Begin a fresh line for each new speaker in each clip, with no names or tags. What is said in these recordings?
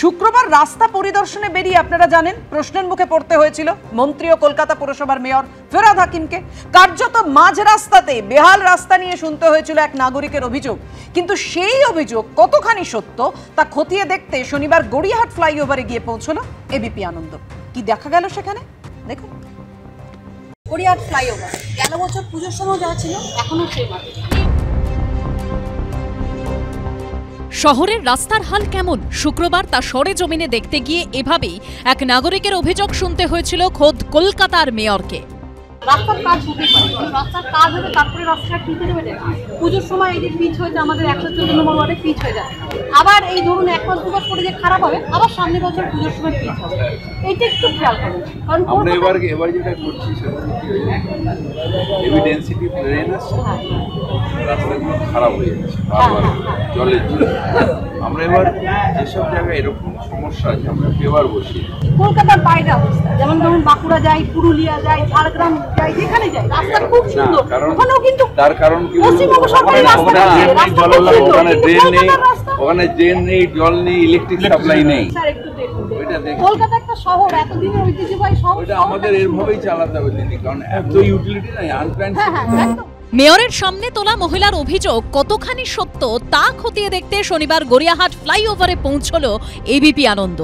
শুক্রবার রাস্তা পরিদর্শনে বেরিয়ে আপনারা জানেন প্রশ্নের মুখে পড়তে হয়েছিল মন্ত্রী ও কলকাতা পুরসভার মেয়র ফেরাদ হাকিমকে। কার্যত মাঝ রাস্তাতে বেহাল রাস্তা নিয়ে শুনতে হয়েছিল এক নাগরিকের অভিযোগ, কিন্তু সেই অভিযোগ কতখানি সত্য তা খতিয়ে দেখতে শনিবার গড়িয়াহাট ফ্লাইওভারে গিয়ে পৌঁছলো এবিপি আনন্দ। কি দেখা গেল সেখানে দেখুন।
গড়িয়াহাট ফ্লাইওভার গেল বছর পুজোর সময় যা ছিল এখনো সেই মাটি।
শহরের রাস্তার হাল কেমন শুক্রবার তা সরেজমিনে দেখতে গিয়ে এভাবেই এক নাগরিকের অভিযোগ শুনতে হয়েছিল খোদ কলকাতার মেয়রকে।
রাস্তার কাজ হতেই পারে, রাস্তার কাজ হবে তারপরে রাস্তাটা ঠিক হয়ে যাবে। পুজোর সময় এই যে পিচ হয়ে যায়, আমাদের 114 নম্বর ওয়ার্ডে পিচ হয়ে যায়, আবার এই ধরুন এক মাস দু মাস পরে যে খারাপ হবে, আবার সামনের বছর পুজোর সময় পিচ হবে। এইটা একটু খেয়াল করুন, কারণ
আমরা এবার যেটা করছি সেটা হেভি ডেনসিটি ট্রেন আসছে, রাস্তাগুলো খারাপ হয়ে যাচ্ছে বারবার জলের জন্য। আমরা এবার যেসব জায়গায় এরকম সমস্যা আছে আমরা পেপার বসি।
কলকাতার বাইরে অবস্থা, যেমন ধরুন বাঁকুড়া যাই, পুরুলিয়া যাই, ঝাড়গ্রাম যাই, যেখানে যাই রাস্তা খুব সুন্দর, ওখানেও কিন্তু
তার কারণ কি ওখানে ড্রেন নেই, জল নেই, ইলেকট্রিক সাপ্লাই নেই।
কলকাতা একটা শহর, এতদিনের ঐতিহ্যবাহী শহর,
ওটা আমাদের এরভাবেই চালাতে হবে দিদি, কারণ এত ইউটিলিটি নাই আনপ্ল্যান্ড।
মেয়রের সামনে তোলা মহিলার অভিযোগ কতখানি সত্য তা খতিয়ে দেখতে শনিবার গড়িয়াহাট ফ্লাইওভারে পৌঁছলো এবিপি আনন্দ।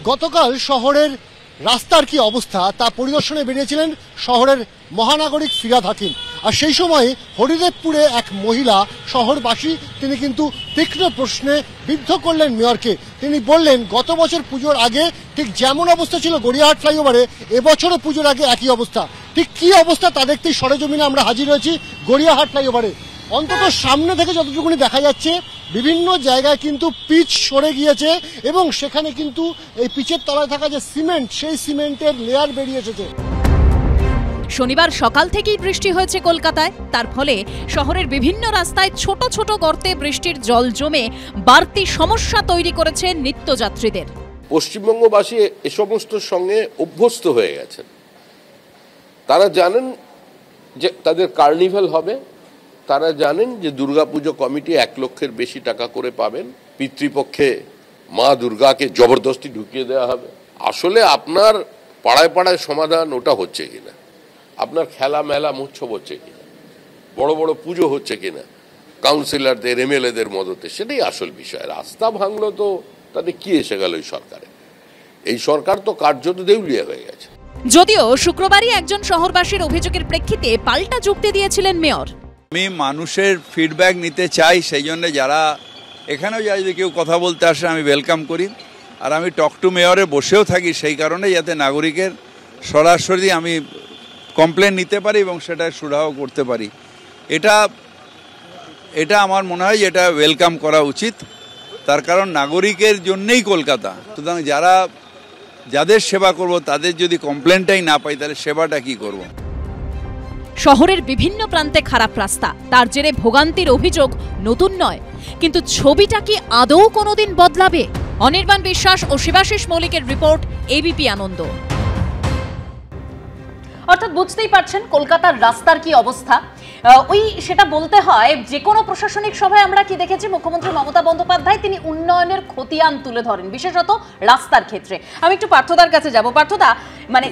গতকাল শহরের রাস্তার কি অবস্থা তা পরিদর্শনে বেরিয়েছিলেন শহরের মহানাগরিক ফিরাদ হাকিম। আর সেই সময় হরিদেবপুরে এক মহিলা শহরবাসী তিনি কিন্তু তীক্ষ্ণ প্রশ্নে বিদ্ধ করলেন মেয়রকে। তিনি বললেন গত বছর পুজোর আগে ঠিক যেমন অবস্থা ছিল গড়িয়াহাট ফ্লাইওভারে, এবছরও পুজোর আগে একই অবস্থা। ঠিক কি অবস্থা তা দেখতেই সরেজমিনে আমরা হাজির হয়েছি গড়িয়াহাট ফ্লাইওভারে। অন্তত সামনে থেকে যতটুকুনি দেখা যাচ্ছে বিভিন্ন জায়গায় কিন্তু পিচ সরে গিয়েছে এবং সেখানে কিন্তু এই পিচের তলায় থাকা যে সিমেন্ট, সেই সিমেন্টের লেয়ার বেরিয়ে এসেছে।
শনিবার সকাল থেকেই বৃষ্টি হয়েছে কলকাতায়, তার ফলে শহরের বিভিন্ন রাস্তায় ছোট ছোট গর্তে বৃষ্টির জল জমে বাড়তি সমস্যা তৈরি করেছে নিত্যযাত্রীদের।
পশ্চিমবঙ্গবাসী এ সমস্তর সঙ্গে অভ্যস্ত হয়ে গেছেন। তারা জানেন যে তাদের কার্নিভাল হবে, তারা জানেন যে দুর্গাপুজো কমিটি 1 লক্ষের বেশি টাকা করে পাবেন, পিতৃপক্ষে মা দুর্গাকে জবরদস্তি ঢুকিয়ে দেওয়া হবে। আসলে আপনার পাড়ায় পাড়ায় সমাধান ওটা হচ্ছে কিনা, আপনার খেলা মেলা মহোৎসব হচ্ছে কিনা, বড় বড় পুজো হচ্ছে কিনা কাউন্সিলরদের এমএলএদের মদতে, সেটাই আসল বিষয়। রাস্তা ভাঙলো তো তাতে কি এসে গেল এই সরকারে? এই সরকার তো কার্যত দেউলিয়া হয়ে গেছে।
যদিও শুক্রবারই একজন শহরবাসীর অভিযোগের প্রেক্ষিতে পাল্টা যুক্তি দিয়েছিলেন মেয়র।
আমি মানুষের ফিডব্যাক নিতে চাই, সেই জন্য যারা এখানেও যারা যদি কেউ কথা বলতে আসে আমি ওয়েলকাম করি। আর আমি টক টু মেয়রে বসেও থাকি সেই কারণে, যাতে নাগরিকের সরাসরি আমি কমপ্লেন নিতে পারি এবং সেটা সুরাহ করতে পারি। এটা আমার মনে হয় এটা ওয়েলকাম করা উচিত, তার কারণ নাগরিকের জন্যেই কলকাতা। সুতরাং যাদের সেবা করব তাদের যদি কমপ্লেনটাই না পাই তাহলে সেবাটা কি করব?
শহরের বিভিন্ন প্রান্তে খারাপ রাস্তা, তার জেরে ভোগান্তির অভিযোগ নতুন নয়, কিন্তু ছবিটা কি আদৌ কোনোদিন বদলাবে? অনির্বাণ বিশ্বাস ও শিবাশিস মৌলিকের রিপোর্ট, এবিপি আনন্দ।
অর্থাৎ বুঝতেই পারছেন কলকাতার রাস্তার কি অবস্থা। সেটা বলতে হয়, যে কোনো প্রশাসনিক সভায় আমরা কি দেখেছি, মুখ্যমন্ত্রী মমতা বন্দ্যোপাধ্যায় তিনি উন্নয়নের খতিয়ান তুলে ধরেন, বিশেষত রাস্তার ক্ষেত্রে। আমি একটু পার্থদার কাছে যাব। পার্থদা, মানে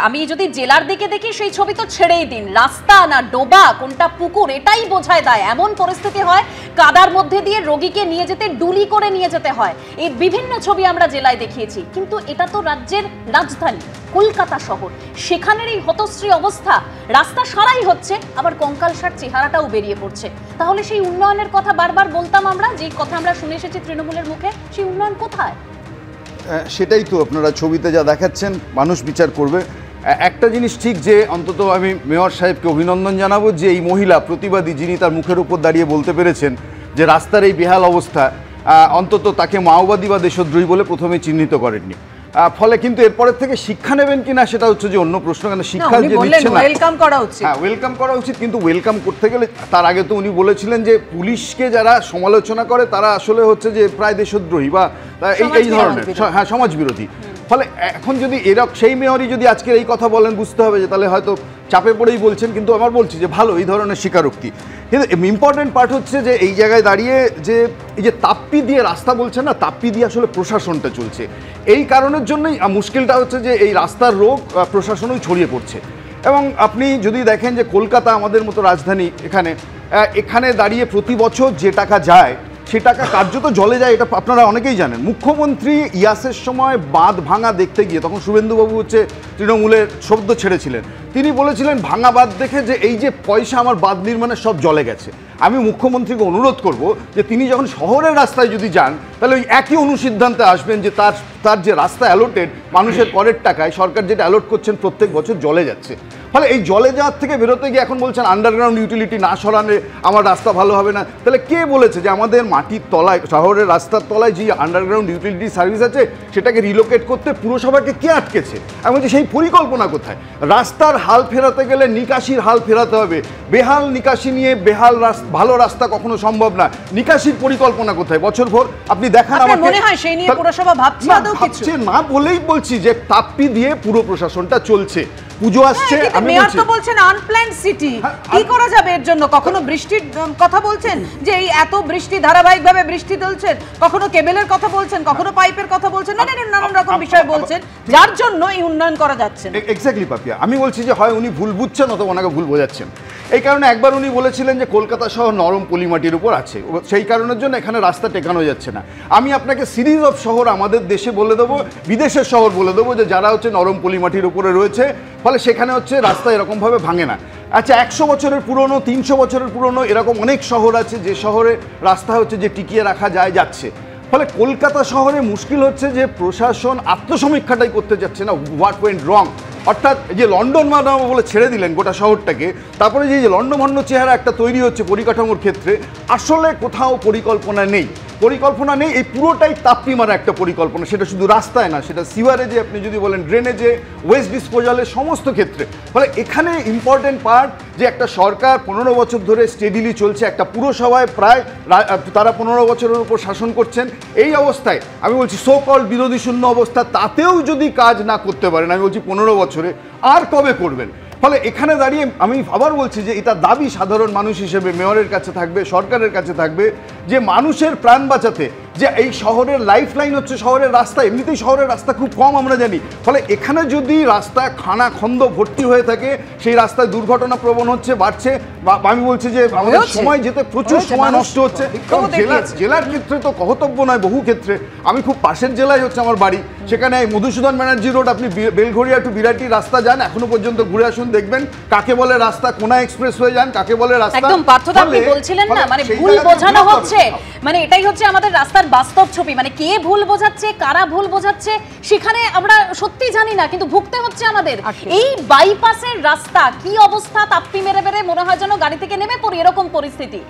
আমি যদি জেলার দিকে দেখি সেই ছবি তো ছেড়েই দিন, রাস্তা না ডোবা কোনটা পুকুর এটাই বোঝায় দেয়, এমন পরিস্থিতি হয় কাদার মধ্যে দিয়ে রোগীকে নিয়ে যেতে ডুলি করে নিয়ে যেতে হয়। এই বিভিন্ন ছবি আমরা জেলায় দেখিয়েছি, কিন্তু এটা তো রাজ্যের রাজধানী কলকাতা শহর, সেখানের এই হতশ্রী অবস্থা। রাস্তা সারাই হচ্ছে, আবার কঙ্কালসার চেহারাটাও বেরিয়ে পড়ছে। তাহলে সেই উন্নয়নের কথা বারবার বলতাম আমরা, যে কথা আমরা শুনে এসেছি তৃণমূলের মুখে, সেই উন্নয়ন কোথায়?
সেটাই তো আপনারা ছবিতে যা দেখাচ্ছেন মানুষ বিচার করবে। একটা জিনিস ঠিক, যে অন্তত আমি মেয়র সাহেবকে অভিনন্দন জানাবো যে এই মহিলা প্রতিবাদী যিনি তার মুখের উপর দাঁড়িয়ে বলতে পেরেছেন যে রাস্তার এই বেহাল অবস্থা, অন্তত তাকে মাওবাদী বা দেশদ্রোহী বলে প্রথমে চিহ্নিত করেননি। ফলে কিন্তু এরপরের থেকে শিক্ষা নেবেন কিনা সেটা হচ্ছে যে অন্য প্রশ্ন। কেন শিক্ষা যে দিচ্ছে না,
ওয়েলকাম করা উচিত।
হ্যাঁ, ওয়েলকাম করা উচিত, কিন্তু ওয়েলকাম করতে গেলে তার আগে তো উনি বলেছিলেন যে পুলিশকে যারা সমালোচনা করে তারা আসলে হচ্ছে যে প্রায় দেশদ্রোহী বা এই ধরনের, হ্যাঁ, সমাজ বিরোধী। ফলে এখন যদি সেই মেয়রই যদি আজকের এই কথা বলেন, বুঝতে হবে যে তাহলে হয়তো চাপে পড়েই বলছেন। কিন্তু আমার বলছি যে ভালো এই ধরনের স্বীকারোক্তি, কিন্তু ইম্পর্টেন্ট পার্ট হচ্ছে যে এই জায়গায় দাঁড়িয়ে যে এই যে তাপ্পি দিয়ে রাস্তা বলছেন না, তাপ্পি দিয়ে আসলে প্রশাসনটা চলছে। এই কারণের জন্যই মুশকিলটা হচ্ছে যে এই রাস্তার রোগ প্রশাসনই ছড়িয়ে পড়ছে। এবং আপনি যদি দেখেন যে কলকাতা আমাদের মতো রাজধানী, এখানে দাঁড়িয়ে প্রতি বছর যে টাকা যায় সে টাকা কার্যত জলে যায়, এটা আপনারা অনেকেই জানেন। মুখ্যমন্ত্রী ইয়াসের সময় বাঁধ ভাঙা দেখতে গিয়ে, তখন শুভেন্দুবাবু হচ্ছে তৃণমূলের শব্দ ছেড়েছিলেন, তিনি বলেছিলেন ভাঙা বাঁধ দেখে যে এই যে পয়সা আমার বাঁধ নির্মাণে সব জলে গেছে। আমি মুখ্যমন্ত্রীকে অনুরোধ করব যে তিনি যখন শহরের রাস্তায় যদি যান তাহলে ওই একই অনুসিদ্ধান্তে আসবেন যে তার যে রাস্তা অ্যালোটেড মানুষের করের টাকায় সরকার যেটা অ্যালোট করছেন প্রত্যেক বছর জলে যাচ্ছে। ফলে এই জলে যাওয়ার থেকে বেরোতে গিয়ে এখন বলছেন আন্ডারগ্রাউন্ড ইউটিলিটি না সরালে আমার রাস্তা ভালো হবে না। তাহলে কে বলেছে যে আমাদের মাটির তলায়, শহরের রাস্তার তলায় যে আন্ডারগ্রাউন্ড ইউটিলিটি সার্ভিস আছে সেটাকে রিলোকেট করতে পুরসভাকে কে আটকেছে? আমি বলছি সেই পরিকল্পনা কোথায়? রাস্তার হাল ফেরাতে গেলে নিকাশির হাল ফেরাতে হবে। বেহাল নিকাশি নিয়ে বেহাল ভালো রাস্তা কখনো সম্ভব না। নিকাশির পরিকল্পনা কোথায়? বছর ভোর আপনি দেখান আমাকে।
মনে হয় সেই নিয়ে পুরসভা ভাবছে
না বলেই বলছি যে তাপ্পি দিয়ে পুরো প্রশাসনটা চলছে। পুজো আসছে, আমি
মেয়র তো বলছেন আনপ্ল্যান্ড সিটি, কি করা যাবে এর জন্য? কখনো বৃষ্টির কথা বলছেন যে এই এত বৃষ্টি, ধারাবাহিকভাবে বৃষ্টি চলছেন, কখনো কেবেলের কথা বলছেন, কখনো পাইপের কথা বলছেন, নানান রকম বিষয় বলছেন যার জন্য এই উন্নয়ন করা যাচ্ছে।
এক্স্যাক্টলি পাপিয়া, আমি বলছি যে হয় উনি ভুল বুঝছেন অথবা ওনাকে ভুল বোঝাচ্ছেন। এই কারণে একবার উনি বলেছিলেন যে কলকাতা শহর নরম পলিমাটির উপর আছে, সেই কারণের জন্য এখানে রাস্তা টেকানো যাচ্ছে না। আমি আপনাকে সিরিজ অফ শহর আমাদের দেশে বলে দেবো, বিদেশের শহর বলে দেবো যে যারা হচ্ছে নরম পলিমাটির উপরে রয়েছে, ফলে সেখানে হচ্ছে রাস্তা এরকমভাবে ভাঙে না। আচ্ছা, 100 বছরের পুরনো, 300 বছরের পুরনো এরকম অনেক শহর আছে যে শহরে রাস্তা হচ্ছে যে টিকিয়ে রাখা যাচ্ছে। ফলে কলকাতা শহরে মুশকিল হচ্ছে যে প্রশাসন আত্মসমীক্ষাটাই করতে যাচ্ছে না, হোয়াট ওয়েন্ট রং। অর্থাৎ যে লন্ডন বানাবো বলে ছেড়ে দিলেন গোটা শহরটাকে, তারপরে যে লন্ডভন্ড চেহারা একটা তৈরি হচ্ছে পরিকাঠামোর ক্ষেত্রে, আসলে কোথাও পরিকল্পনা নেই। এই পুরোটাই তাপ্পি মারা একটা পরিকল্পনা। সেটা শুধু রাস্তায় না, সেটা সিওয়ারেজে, আপনি যদি বলেন ড্রেনেজে, ওয়েস্ট ডিসপোজালের সমস্ত ক্ষেত্রে। ফলে এখানে ইম্পর্টেন্ট পার্ট যে একটা সরকার 15 বছর ধরে স্টেডিলি চলছে, একটা পুরসভায় প্রায় তারা 15 বছরের উপর শাসন করছেন। এই অবস্থায় আমি বলছি সো কল বিরোধী শূন্য অবস্থা, তাতেও যদি কাজ না করতে পারেন, আমি বলছি 15 বছরে আর কবে করবেন? ফলে এখানে দাঁড়িয়ে আমি আবার বলছি যে এটা দাবি সাধারণ মানুষ হিসেবে মেয়রের কাছে থাকবে, সরকারের কাছে থাকবে, যে মানুষের প্রাণ বাঁচাতে যে এই শহরের লাইফ লাইন হচ্ছে শহরের রাস্তা। এমনিতেই শহরের রাস্তা খুব কম আমরা জানি। ফলে এখানে যদি রাস্তা খানা খন্দ ভর্তি হয়ে থাকে, সেই রাস্তায় দুর্ঘটনা প্রবণ হচ্ছে, বাড়ছে। আমি বলছি যে আমাদের সময় যেতে প্রচুর সময় নষ্ট হচ্ছে। কারণ জেলার ক্ষেত্রে তো কহতব্য নয়, বহু ক্ষেত্রে আমি খুব পাশের জেলায় হচ্ছে আমার বাড়ি, সেখানে মধুসূদন ব্যানার্জি রোড, আপনি বেলঘড়িয়া টু বিরাটি রাস্তা যান, এখনো পর্যন্ত ঘুরে আসুন, দেখবেন কাকে বলে রাস্তা, কোনা এক্সপ্রেস হয়ে যান, কাকে বলে রাস্তা।
একদম পার্থদা, আপনি বলছিলেন না মানে ভুল বোঝানো হচ্ছে, মানে এটাই হচ্ছে আমাদের রাস্তার বাস্তব ছবি। মানে কে ভুল বোঝাচ্ছে, কারা ভুল বোঝাচ্ছে, সেখানে আমরা সত্যি জানি না, কিন্তু ভুগতে হচ্ছে আমাদের। এই বাইপাসের রাস্তা কি অবস্থা, তাপ্পি মেরে মেরে মনে হয় যেন গাড়ি থেকে নেমে পড়ি, এরকম পরিস্থিতি।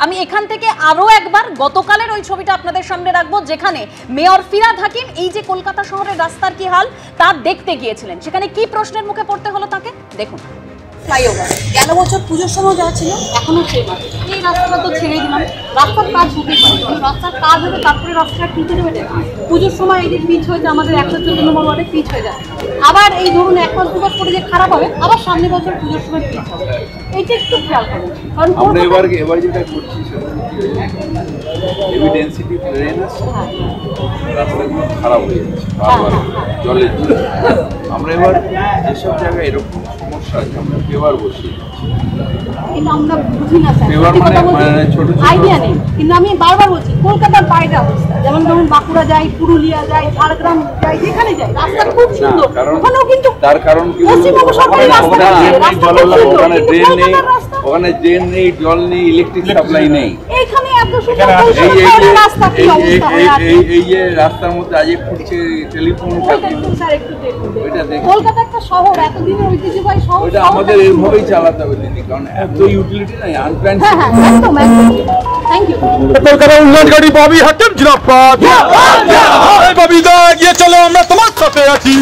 আমি এখান থেকে আরো একবার গতকালের ওই ছবিটা আপনাদের সামনে রাখবো, যেখানে মেয়র ফিরহাদ হাকিম এই যে কলকাতা শহরের রাস্তার কি হাল তা দেখতে গিয়েছিলেন। সেখানে কি প্রশ্নের মুখে পড়তে হলো তাকে, দেখুন।
ফ্লাইওভার গেল বছর পুজোর সময় যা ছিল এখনো সেই মাটি, এই রাস্তাটা তো ছেড়ে দিলাম, রাস্তার কাজ হতেই পারে, কিন্তু রাস্তার কাজ হবে তারপরে রাস্তাটা ঠিক হয়ে যাবে। পুজোর সময় এই যে পিচ হয়েছে আমাদের 114 নম্বর ওয়ার্ডে পিচ হয়ে যায়, আবার এই ধরুন 1 মাস 2 মাস পরে যে খারাপ হবে, আবার সামনে বছর পুজোর সময় পিচ হবে। এইটা একটু খেয়াল করুন, কারণ
আমরা এবার যেটা করছি সেটা হেভি ডেন্সিটি ট্রেন আছে, রাস্তাগুলো খারাপ হয়ে যাচ্ছে বারবার জলের জন্য। আমরা এবার যেসব জায়গায় এরকম সমস্যা আছে আমরা পেভার বসিয়ে দিচ্ছি।
এটা আমরা বুঝি না স্যার, আইডিয়া নেই, কিন্তু আমি বারবার বলছি কলকাতার বাইরে অবস্থা, যেমন ধরুন বাঁকুড়া যাই, পুরুলিয়া যাই, ঝাড়গ্রাম যাই, যেখানে যাই রাস্তা খুব সুন্দর, ওখানেও কিন্তু
তার কারণ কি
পশ্চিমবঙ্গ সরকারের রাস্তা
ওখানে ড্রেন নেই, ওখানে ড্রেন নেই, জল নেই, ইলেকট্রিক সাপ্লাই নেই।
এইখানে এত সুন্দর রাস্তা কি অবস্থা হয়ে আছে,
এই যে রাস্তার মধ্যে আজ ফুটছে টেলিফোন,
স্যার একটু দেখুন। কলকাতা একটা শহর, এতদিনের ঐতিহ্যবাহী শহর,
ওইটা আমাদের এইভাবেই চালাতে হবে দিদি, কারণ এত ইউটিলিটি নাই, আনপ্ল্যান্ড।
একদম থ্যাংক ইউ।
কলকাতা উন্নয়নকারী ববি হাকিম জিন্দাবাদ, ববি দা, চলো আমরা তোমার সাথে আছি।